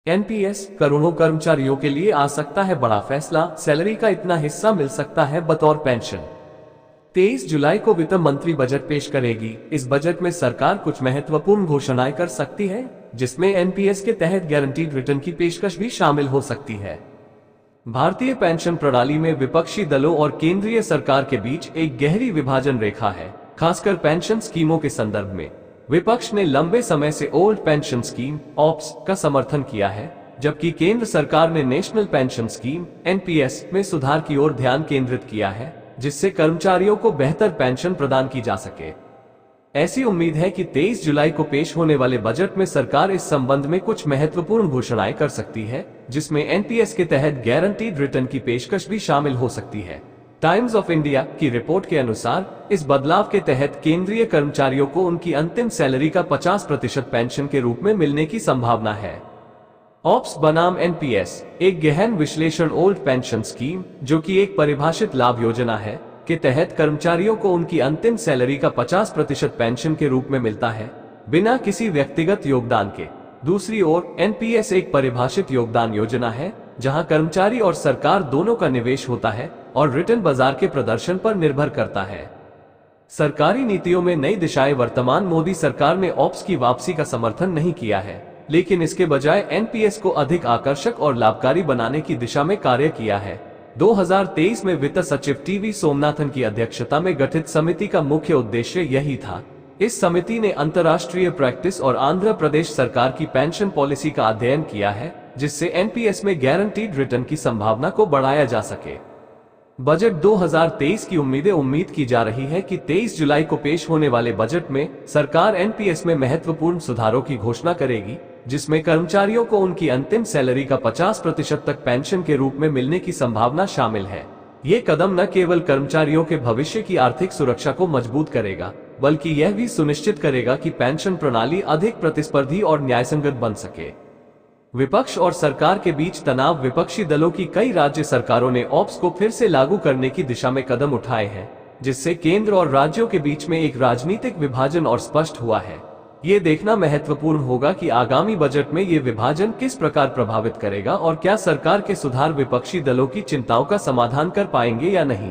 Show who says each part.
Speaker 1: NPS करोड़ों कर्मचारियों के लिए आ सकता है बड़ा फैसला, सैलरी का इतना हिस्सा मिल सकता है बतौर पेंशन। 23 जुलाई को वित्त मंत्री बजट पेश करेगी। इस बजट में सरकार कुछ महत्वपूर्ण घोषणाएं कर सकती है, जिसमें एनपीएस के तहत गारंटीड रिटर्न की पेशकश भी शामिल हो सकती है। भारतीय पेंशन प्रणाली में विपक्षी दलों और केंद्रीय सरकार के बीच एक गहरी विभाजन रेखा है, खासकर पेंशन स्कीमों के संदर्भ में। विपक्ष ने लंबे समय से ओल्ड पेंशन स्कीम ऑप्स का समर्थन किया है, जबकि केंद्र सरकार ने नेशनल पेंशन स्कीम एनपीएस में सुधार की ओर ध्यान केंद्रित किया है, जिससे कर्मचारियों को बेहतर पेंशन प्रदान की जा सके। ऐसी उम्मीद है कि 23 जुलाई को पेश होने वाले बजट में सरकार इस संबंध में कुछ महत्वपूर्ण घोषणाएं कर सकती है, जिसमें एनपीएस के तहत गारंटीड रिटर्न की पेशकश भी शामिल हो सकती है। टाइम्स ऑफ इंडिया की रिपोर्ट के अनुसार इस बदलाव के तहत केंद्रीय कर्मचारियों को उनकी अंतिम सैलरी का 50% पेंशन के रूप में मिलने की संभावना है। ऑप्स बनाम एनपीएस एक गहन विश्लेषण ओल्ड पेंशन स्कीम, जो कि एक परिभाषित लाभ योजना है, के तहत कर्मचारियों को उनकी अंतिम सैलरी का 50% पेंशन के रूप में मिलता है, बिना किसी व्यक्तिगत योगदान के। दूसरी ओर एनपीएस एक परिभाषित योगदान योजना है, जहां कर्मचारी और सरकार दोनों का निवेश होता है और रिटर्न बाजार के प्रदर्शन पर निर्भर करता है। सरकारी नीतियों में नई दिशाएं। वर्तमान मोदी सरकार ने ऑप्स की वापसी का समर्थन नहीं किया है, लेकिन इसके बजाय एनपीएस को अधिक आकर्षक और लाभकारी बनाने की दिशा में कार्य किया है। 2023 में वित्त सचिव टीवी सोमनाथन की अध्यक्षता में गठित समिति का मुख्य उद्देश्य यही था। इस समिति ने अंतर्राष्ट्रीय प्रैक्टिस और आंध्र प्रदेश सरकार की पेंशन पॉलिसी का अध्ययन किया है, जिससे एनपीएस में गारंटीड रिटर्न की संभावना को बढ़ाया जा सके। बजट 2023 की उम्मीद की जा रही है कि 23 जुलाई को पेश होने वाले बजट में सरकार एनपीएस में महत्वपूर्ण सुधारों की घोषणा करेगी, जिसमें कर्मचारियों को उनकी अंतिम सैलरी का 50% तक पेंशन के रूप में मिलने की संभावना शामिल है। ये कदम न केवल कर्मचारियों के भविष्य की आर्थिक सुरक्षा को मजबूत करेगा, बल्कि यह भी सुनिश्चित करेगा कि पेंशन प्रणाली अधिक प्रतिस्पर्धी और न्यायसंगत बन सके। विपक्ष और सरकार के बीच तनाव। विपक्षी दलों की कई राज्य सरकारों ने ऑप्स को फिर से लागू करने की दिशा में कदम उठाए हैं, जिससे केंद्र और राज्यों के बीच में एक राजनीतिक विभाजन और स्पष्ट हुआ है। ये देखना महत्वपूर्ण होगा कि आगामी बजट में ये विभाजन किस प्रकार प्रभावित करेगा और क्या सरकार के सुधार विपक्षी दलों की चिंताओं का समाधान कर पाएंगे या नहीं।